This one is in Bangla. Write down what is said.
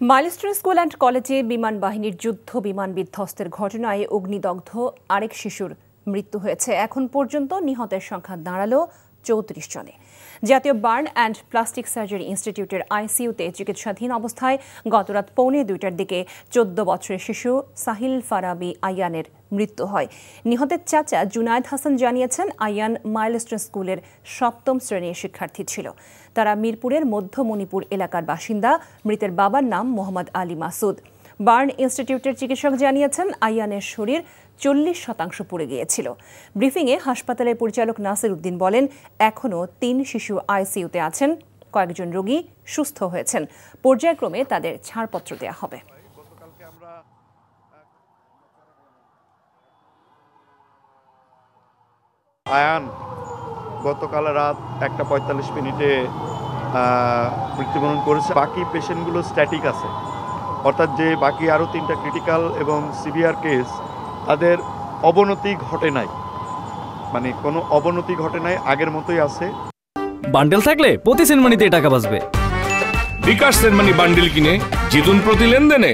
মাইলস্টোন স্কুল অ্যান্ড কলেজে বিমান বাহিনীর যুদ্ধ বিমান বিধ্বস্তের ঘটনায় অগ্নিদগ্ধ আরেক শিশুর মৃত্যু হয়েছে। এখন পর্যন্ত নিহতের সংখ্যা দাঁড়ালো ৩৪ জনে। জাতীয় বার্ন অ্যান্ড প্লাস্টিক সার্জারি ইনস্টিটিউটের আইসিইউতে চিকিৎসাধীন অবস্থায় গতরাত ১:৩০টার দিকে ১৪ বছরের শিশু সাহিল ফারাবি আয়ানের মৃত্যু হয়। নিহতের চাচা জুনায়েদ হাসান জানিয়েছেন, আয়ান মাইলস্টোন স্কুলের ৭ম শ্রেণীর শিক্ষার্থী ছিল। তারা মিরপুরের মধ্য মণিপুর এলাকার বাসিন্দা। মৃতের বাবার নাম মোহাম্মদ আলী মাসুদ। বার্ন ইনস্টিটিউটের চিকিৎসক জানিয়েছেন, আয়ানের শরীর ৪০% পুড়ে গিয়েছিল। ব্রিফিংয়ে হাসপাতালের পরিচালক নাসির উদ্দিন বলেন, এখনও ৩ শিশু আইসিইউতে আছেন। কয়েকজন রোগী সুস্থ হয়েছেন। পর্যায়ক্রমে তাদের ছাড়পত্র দেওয়া হবে। আয়ান গতকাল রাত 1:45 মৃত্যুবরণ করেছে। বাকি পেশেন্টগুলো স্ট্যাটিক আছে, অর্থাৎ যে বাকি আরও 3টা ক্রিটিক্যাল এবং সিভিয়ার কেস, তাদের অবনতি ঘটে নাই, মানে কোনো অবনতি ঘটে নাই, আগের মতোই আছে। বান্ডেল থাকলে প্রতি সেনমানিতে টাকা বাঁচবে। বিকাশ সেনমানি বান্ডেল কিনে জিতুন প্রতি লেনদেনে।